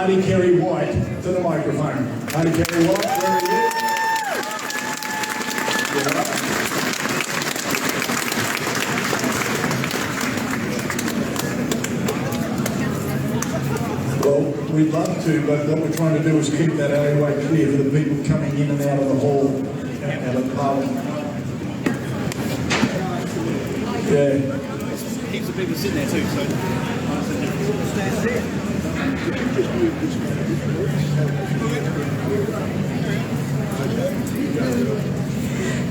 Aunty Kerry White to the microphone. Aunty Kerry White, where are you? Well, we'd love to, but what we're trying to do is keep that alleyway clear for the people coming in and out of the hall, out of Parliament. Yeah. Heaps of people sitting there too, so.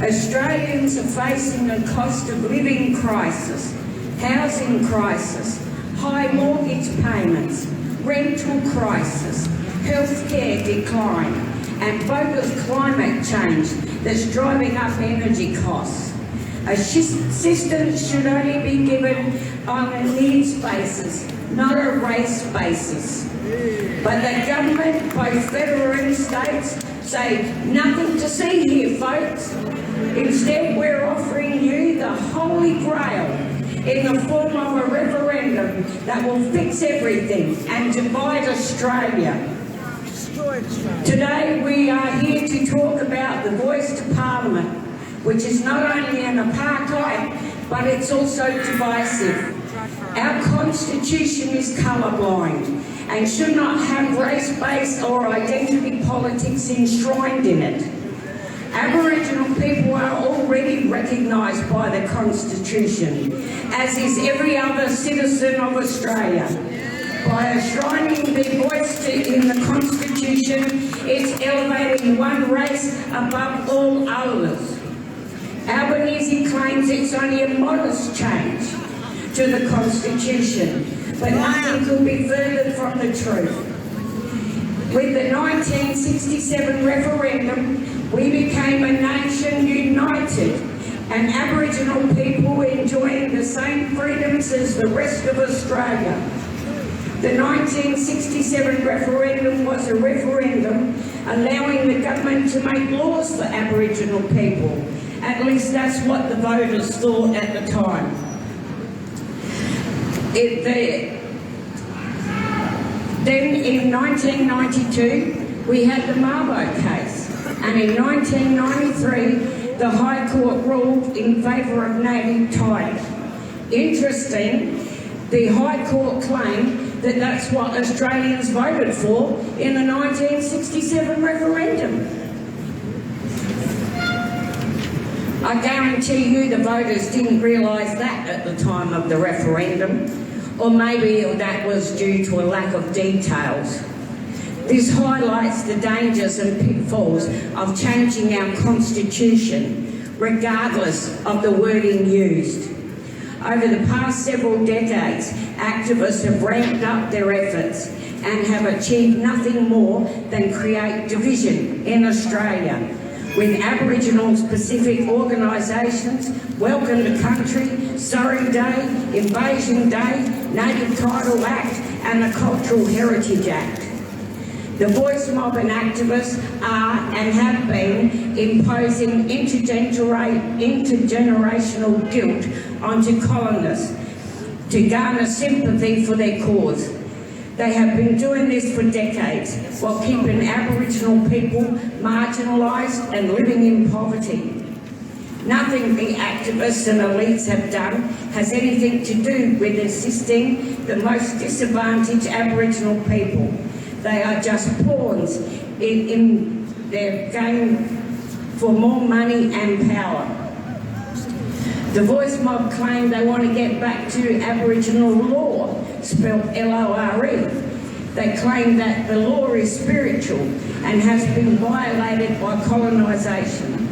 Australians are facing a cost of living crisis, housing crisis, high mortgage payments, rental crisis, healthcare decline, and bogus climate change that's driving up energy costs. Assistance should only be given on a needs basis, not a race basis. But the government, both federal and states, say nothing to see here, folks. Instead, we're offering you the holy grail in the form of a referendum that will fix everything and divide Australia. Today, we are here to talk about the voice to Parliament, which is not only an apartheid, but it's also divisive. Our Constitution is colourblind and should not have race-based or identity politics enshrined in it. Aboriginal people are already recognised by the Constitution, as is every other citizen of Australia. By enshrining their voice in the Constitution, it's elevating one race above all others. Albanese claims it's only a modest change to the Constitution, but nothing could be further from the truth. With the 1967 referendum, we became a nation united, and Aboriginal people enjoying the same freedoms as the rest of Australia. The 1967 referendum was a referendum allowing the government to make laws for Aboriginal people. At least that's what the voters thought at the time. Then in 1992, we had the Mabo case, and in 1993, the High Court ruled in favour of native title. Interesting, the High Court claimed that that's what Australians voted for in the 1967 referendum. I guarantee you the voters didn't realise that at the time of the referendum, or maybe that was due to a lack of details. This highlights the dangers and pitfalls of changing our Constitution, regardless of the wording used. Over the past several decades, activists have ramped up their efforts and have achieved nothing more than create division in Australia, with Aboriginal specific organisations, Welcome to Country, Sorry Day, Invasion Day, Native Title Act and the Cultural Heritage Act. The voice mob and activists are and have been imposing intergenerational guilt onto colonists to garner sympathy for their cause. They have been doing this for decades while keeping Aboriginal people marginalised and living in poverty. Nothing the activists and elites have done has anything to do with assisting the most disadvantaged Aboriginal people. They are just pawns in their game for more money and power. The voice mob claim they want to get back to Aboriginal law, spelled L-O-R-E. They claim that the law is spiritual and has been violated by colonisation.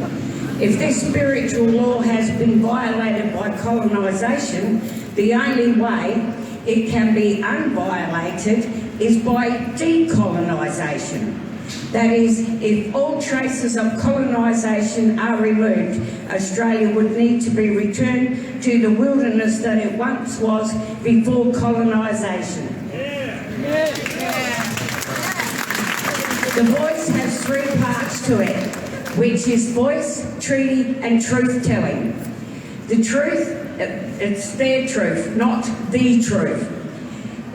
If this spiritual law has been violated by colonisation, the only way it can be unviolated is by decolonisation. That is, if all traces of colonisation are removed, Australia would need to be returned to the wilderness that it once was before colonisation. The voice has three parts to it, which is voice, treaty and truth-telling. The truth, it's their truth, not the truth.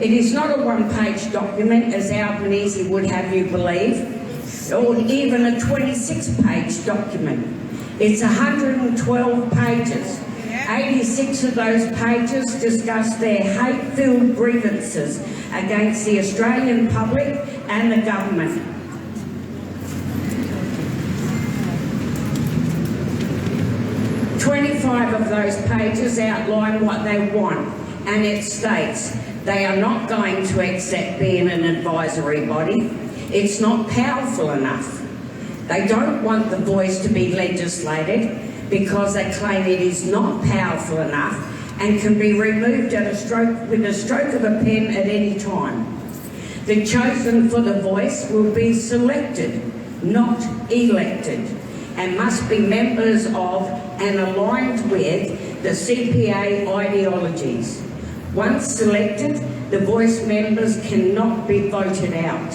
It is not a one-page document, as Albanese would have you believe, or even a 26-page document. It's 112 pages. 86 of those pages discuss their hate-filled grievances against the Australian public and the government. 25 of those pages outline what they want, and it states they are not going to accept being an advisory body. It's not powerful enough. They don't want the voice to be legislated because they claim it is not powerful enough and can be removed with a stroke of a pen at any time. The chosen for the voice will be selected, not elected, and must be members of and aligned with the CPA ideologies. Once selected, the voice members cannot be voted out.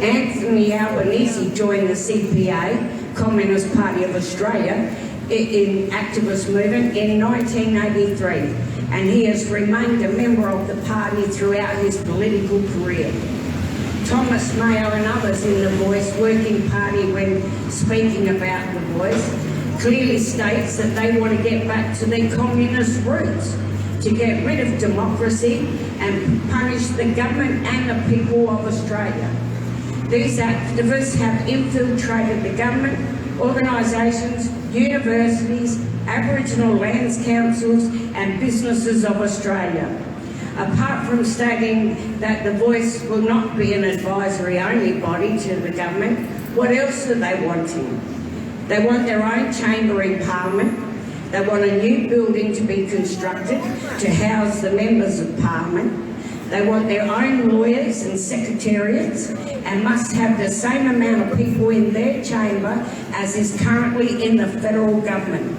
Anthony Albanese joined the CPA, Communist Party of Australia, in activist movement in 1983, and he has remained a member of the party throughout his political career. Thomas Mayo and others in the Voice Working Party, when speaking about the Voice, clearly states that they want to get back to their communist roots, to get rid of democracy and punish the government and the people of Australia. These activists have infiltrated the government, organisations, universities, Aboriginal lands councils and businesses of Australia. Apart from stating that the Voice will not be an advisory-only body to the government, what else are they wanting? They want their own chamber in Parliament. They want a new building to be constructed to house the members of Parliament. They want their own lawyers and secretariats and must have the same amount of people in their chamber as is currently in the federal government.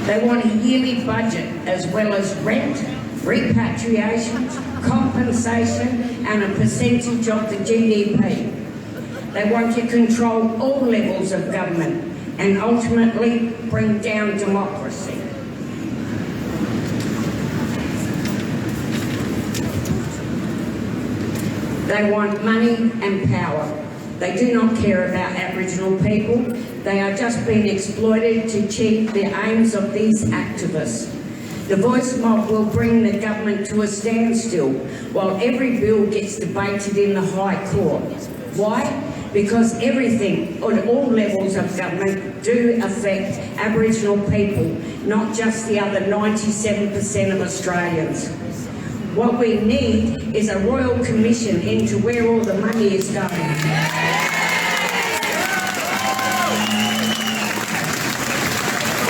They want a yearly budget as well as rent, repatriations, compensation and a percentage of the GDP. They want to control all levels of government and ultimately bring down democracy. They want money and power. They do not care about Aboriginal people. They are just being exploited to achieve the aims of these activists. The Voice mob will bring the government to a standstill while every bill gets debated in the High Court. Why? Because everything on all levels of government do affect Aboriginal people, not just the other 97% of Australians. What we need is a royal commission into where all the money is going.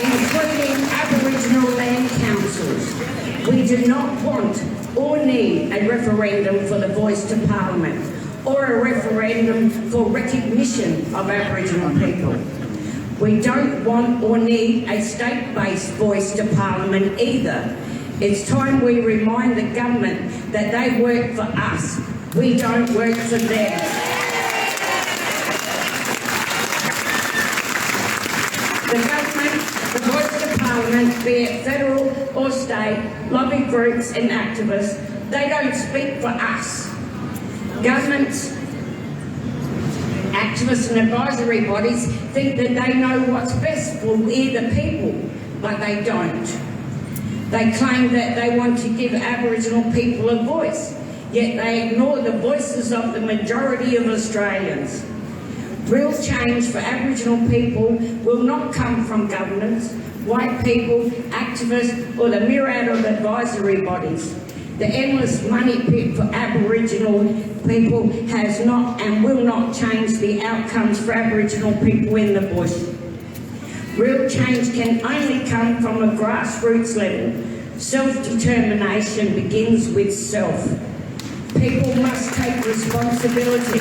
Including Aboriginal land councils. We do not want or need a referendum for the Voice to Parliament or a referendum for recognition of Aboriginal people. We don't want or need a state-based Voice to Parliament either. It's time we remind the government that they work for us. We don't work for them. The government, the Voice to Parliament, be it federal or state, lobby groups and activists, they don't speak for us. Governments, activists and advisory bodies think that they know what's best for we the people, but they don't. They claim that they want to give Aboriginal people a voice, yet they ignore the voices of the majority of Australians. Real change for Aboriginal people will not come from governments, white people, activists or the myriad of advisory bodies. The endless money pit for Aboriginal people has not and will not change the outcomes for Aboriginal people in the bush. Real change can only come from a grassroots level. Self-determination begins with self. People must take responsibility.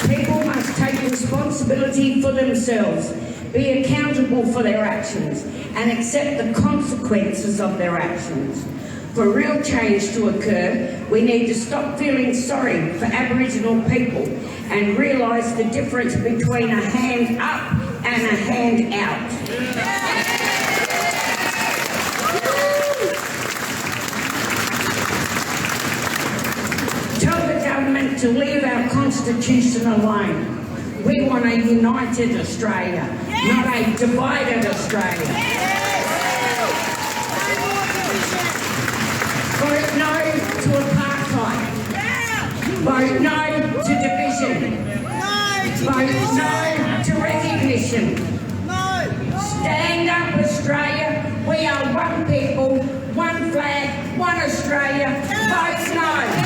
People must take responsibility for themselves, be accountable for their actions, and accept the consequences of their actions. For real change to occur, we need to stop feeling sorry for Aboriginal people and realise the difference between a hand up and a hand out. to leave our constitution alone. We want a united Australia, not a divided Australia. Vote no to apartheid. Vote no to division. Vote no to recognition. Stand up, Australia. We are one people, one flag, one Australia. Vote no.